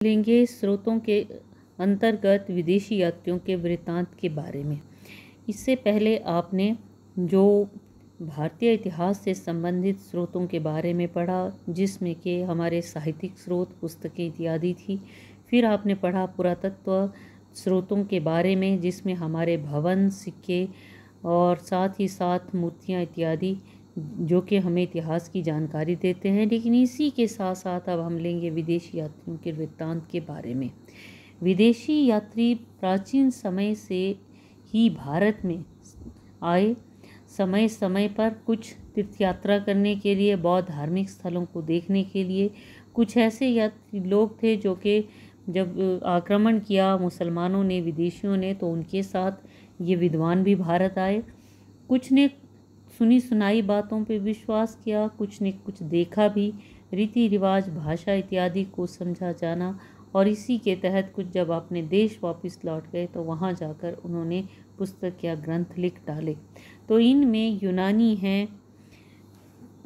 लेंगे स्रोतों के अंतर्गत विदेशी यात्रियों के वृत्तांत के बारे में। इससे पहले आपने जो भारतीय इतिहास से संबंधित स्रोतों के बारे में पढ़ा, जिसमें कि हमारे साहित्यिक स्रोत, पुस्तकें इत्यादि थी। फिर आपने पढ़ा पुरातत्व स्रोतों के बारे में, जिसमें हमारे भवन, सिक्के और साथ ही साथ मूर्तियाँ इत्यादि, जो कि हमें इतिहास की जानकारी देते हैं। लेकिन इसी के साथ साथ अब हम लेंगे विदेशी यात्रियों के वृत्तांत के बारे में। विदेशी यात्री प्राचीन समय से ही भारत में आए, समय समय पर कुछ तीर्थ यात्रा करने के लिए, बौद्ध धार्मिक स्थलों को देखने के लिए। कुछ ऐसे यात्री लोग थे जो कि जब आक्रमण किया मुसलमानों ने, विदेशियों ने, तो उनके साथ ये विद्वान भी भारत आए। कुछ ने सुनी सुनाई बातों पे विश्वास किया, कुछ ने कुछ देखा भी, रीति रिवाज, भाषा इत्यादि को समझा जाना। और इसी के तहत कुछ जब अपने देश वापस लौट गए तो वहाँ जाकर उन्होंने पुस्तक या ग्रंथ लिख डाले। तो इनमें यूनानी हैं,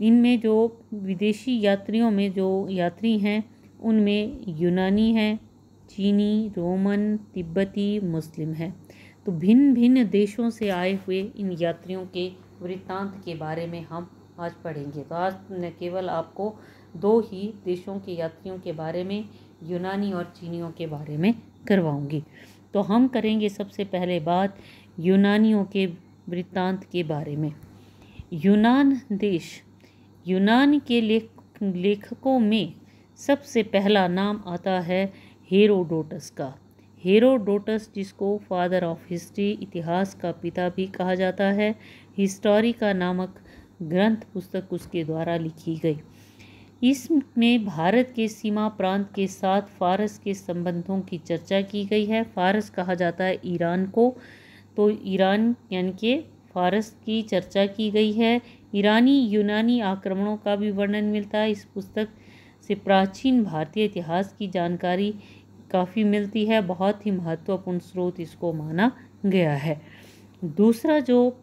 इनमें जो विदेशी यात्रियों में जो यात्री हैं उनमें यूनानी हैं, चीनी, रोमन, तिब्बती, मुस्लिम हैं। तो भिन्न भिन्न देशों से आए हुए इन यात्रियों के वृत्तांत के बारे में हम आज पढ़ेंगे। तो आज न केवल आपको दो ही देशों के यात्रियों के बारे में, यूनानी और चीनियों के बारे में करवाऊंगी। तो हम करेंगे सबसे पहले बात यूनानियों के वृत्तांत के बारे में। यूनान देश, यूनान के लेखकों में सबसे पहला नाम आता है हेरोडोटस का। हेरोडोटस, जिसको फादर ऑफ हिस्ट्री, इतिहास का पिता भी कहा जाता है, हिस्टोरिका नामक ग्रंथ पुस्तक उसके द्वारा लिखी गई। इसमें भारत के सीमा प्रांत के साथ फारस के संबंधों की चर्चा की गई है। फारस कहा जाता है ईरान को, तो ईरान यानी कि फारस की चर्चा की गई है। ईरानी यूनानी आक्रमणों का भी वर्णन मिलता है। इस पुस्तक से प्राचीन भारतीय इतिहास की जानकारी काफ़ी मिलती है। बहुत ही महत्वपूर्ण स्रोत इसको माना गया है। दूसरा जो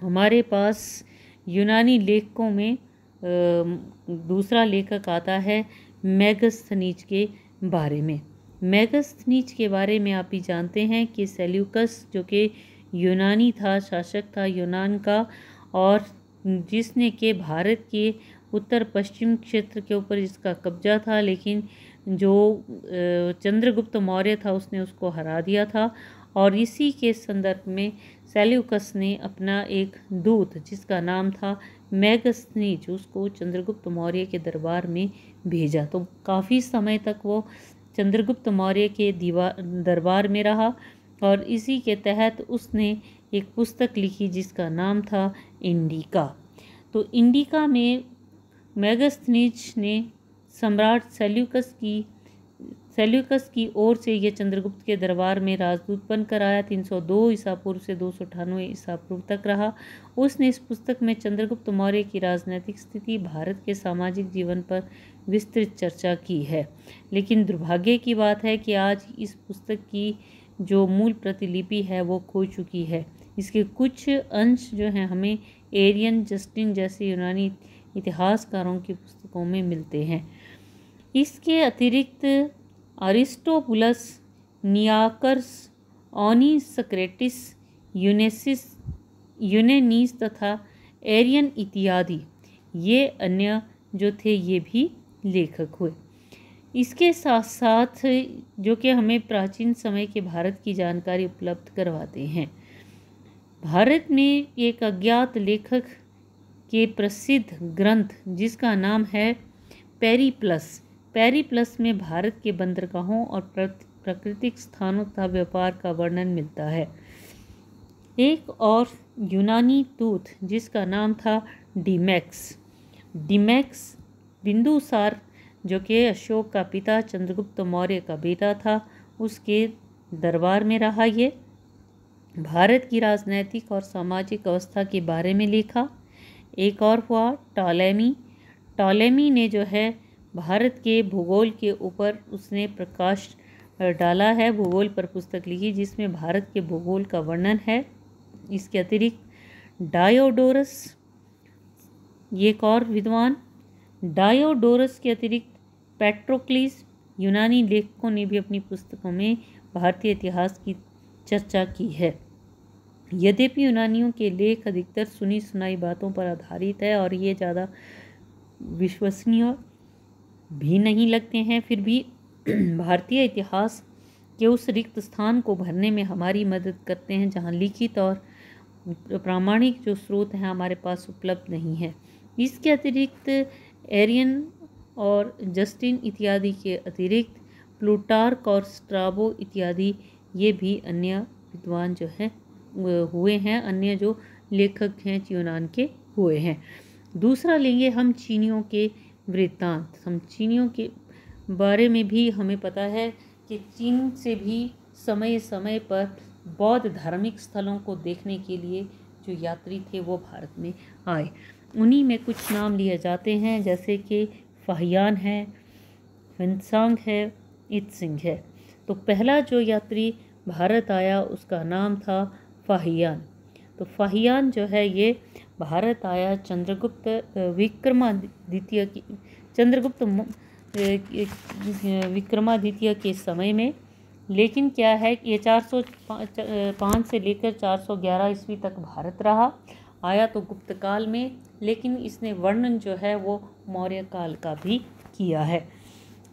हमारे पास यूनानी लेखकों में दूसरा लेखक आता है मेगस्थनीज के बारे में। मेगस्थनीज के बारे में आप भी जानते हैं कि सेल्यूकस, जो कि यूनानी था, शासक था यूनान का, और जिसने के भारत के उत्तर पश्चिम क्षेत्र के ऊपर इसका कब्जा था, लेकिन जो चंद्रगुप्त मौर्य था उसने उसको हरा दिया था। और इसी के संदर्भ में सेल्यूकस ने अपना एक दूत, जिसका नाम था मेगस्थनीज, उसको चंद्रगुप्त मौर्य के दरबार में भेजा। तो काफ़ी समय तक वो चंद्रगुप्त मौर्य के दरबार में रहा और इसी के तहत उसने एक पुस्तक लिखी जिसका नाम था इंडिका। तो इंडिका में मेगस्थनीज ने सम्राट सेल्यूकस की ओर से ये चंद्रगुप्त के दरबार में राजदूत बनकर आया। 302 ईसा पूर्व से 298 ईसा पूर्व तक रहा। उसने इस पुस्तक में चंद्रगुप्त मौर्य की राजनीतिक स्थिति, भारत के सामाजिक जीवन पर विस्तृत चर्चा की है। लेकिन दुर्भाग्य की बात है कि आज इस पुस्तक की जो मूल प्रतिलिपि है वो खो चुकी है। इसके कुछ अंश जो हैं हमें एरियन, जस्टिन जैसे यूनानी इतिहासकारों की पुस्तकों में मिलते हैं। इसके अतिरिक्त अरिस्टोबुलस, नियाकर्स, ओनिसक्रेटिस, यूनेनीस तथा एरियन इत्यादि ये अन्य जो थे ये भी लेखक हुए। इसके साथ साथ जो कि हमें प्राचीन समय के भारत की जानकारी उपलब्ध करवाते हैं। भारत में एक अज्ञात लेखक के प्रसिद्ध ग्रंथ जिसका नाम है पेरिप्लस में भारत के बंदरगाहों और प्राकृतिक स्थानों तथा व्यापार का वर्णन मिलता है। एक और यूनानी दूत जिसका नाम था डिमैक्स बिंदुसार, जो कि अशोक का पिता, चंद्रगुप्त मौर्य का बेटा था, उसके दरबार में रहा। ये भारत की राजनैतिक और सामाजिक अवस्था के बारे में लिखा। एक और हुआ टॉलेमी ने जो है भारत के भूगोल के ऊपर उसने प्रकाश डाला है, भूगोल पर पुस्तक लिखी जिसमें भारत के भूगोल का वर्णन है। इसके अतिरिक्त डायोडोरस, ये एक और विद्वान, डायोडोरस के अतिरिक्त पेट्रोक्लिस, यूनानी लेखकों ने भी अपनी पुस्तकों में भारतीय इतिहास की चर्चा की है। यद्यपि यूनानियों के लेख अधिकतर सुनी सुनाई बातों पर आधारित है और ये ज़्यादा विश्वसनीय भी नहीं लगते हैं, फिर भी भारतीय इतिहास के उस रिक्त स्थान को भरने में हमारी मदद करते हैं जहाँ लिखित और प्रामाणिक जो स्रोत हैं हमारे पास उपलब्ध नहीं है। इसके अतिरिक्त एरियन और जस्टिन इत्यादि के अतिरिक्त प्लूटार्क और स्ट्राबो इत्यादि ये भी अन्य विद्वान जो हैं हुए हैं, अन्य जो लेखक हैं यूनान के हुए हैं। दूसरा लेंगे हम चीनियों के वृत्तांत। हम चीनियों के बारे में भी हमें पता है कि चीन से भी समय समय पर बौद्ध धार्मिक स्थलों को देखने के लिए जो यात्री थे वो भारत में आए। उन्हीं में कुछ नाम लिए जाते हैं, जैसे कि फाहियान है, हुनसांग है, इत्सिंग है। तो पहला जो यात्री भारत आया उसका नाम था फाहियान। तो फाहियान जो है ये भारत आया चंद्रगुप्त विक्रमादित्य के समय में। लेकिन क्या है कि ये 405 से लेकर 411 ईस्वी तक भारत रहा। आया तो गुप्त काल में, लेकिन इसने वर्णन जो है वो मौर्य काल का भी किया है।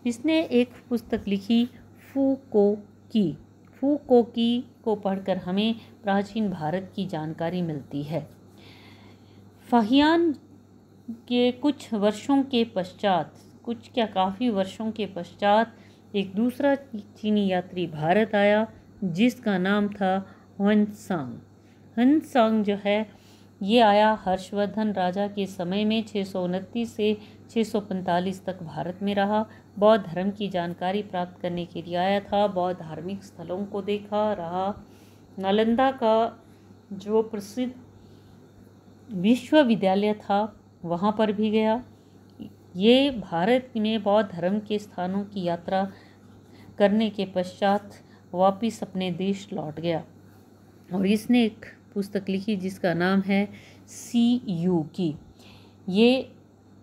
इसने एक पुस्तक लिखी फूकोकी को पढ़कर हमें प्राचीन भारत की जानकारी मिलती है। फाहियान के काफ़ी वर्षों के पश्चात एक दूसरा चीनी यात्री भारत आया जिसका नाम था हुनसांग जो है ये आया हर्षवर्धन राजा के समय में 629 से 645 तक भारत में रहा। बौद्ध धर्म की जानकारी प्राप्त करने के लिए आया था। बौद्ध धार्मिक स्थलों को देखा रहा। नालंदा का जो प्रसिद्ध विश्वविद्यालय था वहाँ पर भी गया। ये भारत में बौद्ध धर्म के स्थानों की यात्रा करने के पश्चात वापस अपने देश लौट गया और इसने एक पुस्तक लिखी जिसका नाम है सीयू की। ये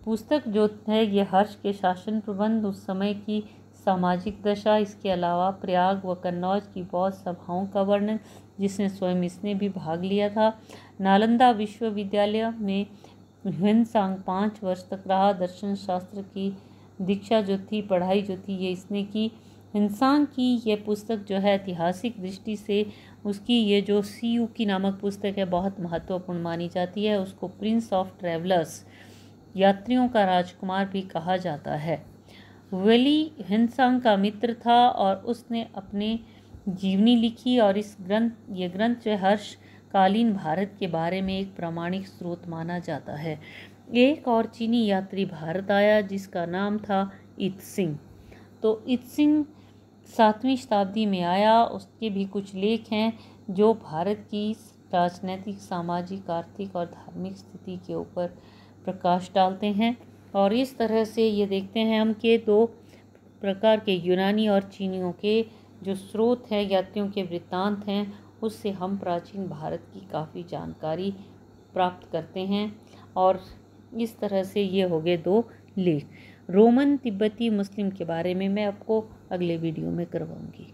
पुस्तक जो है ये हर्ष के शासन प्रबंध, उस समय की सामाजिक दशा, इसके अलावा प्रयाग व कन्नौज की बौद्ध सभाओं का वर्णन जिसने स्वयं इसने भी भाग लिया था। नालंदा विश्वविद्यालय में हुनसांग 5 वर्ष तक रहा। दर्शन शास्त्र की दीक्षा जो थी, पढ़ाई जो थी, ये इसने की। हुनसांग की ये पुस्तक जो है ऐतिहासिक दृष्टि से उसकी ये जो सीयू की नामक पुस्तक है बहुत महत्वपूर्ण मानी जाती है। उसको प्रिंस ऑफ ट्रैवलर्स, यात्रियों का राजकुमार भी कहा जाता है। वेली हुनसांग का मित्र था और उसने अपने जीवनी लिखी और ये ग्रंथ जो हर्षकालीन भारत के बारे में एक प्रामाणिक स्रोत माना जाता है। एक और चीनी यात्री भारत आया जिसका नाम था इत्सिंग। तो इत्सिंग 7वीं शताब्दी में आया। उसके भी कुछ लेख हैं जो भारत की राजनैतिक, सामाजिक, आर्थिक और धार्मिक स्थिति के ऊपर प्रकाश डालते हैं। और इस तरह से ये देखते हैं हम कि 2 प्रकार के यूनानी और चीनियों के जो स्रोत हैं, यात्रियों के वृत्तांत हैं, उससे हम प्राचीन भारत की काफ़ी जानकारी प्राप्त करते हैं। और इस तरह से ये हो गए 2 लेख। रोमन, तिब्बती, मुस्लिम के बारे में मैं आपको अगले वीडियो में करवाऊंगी।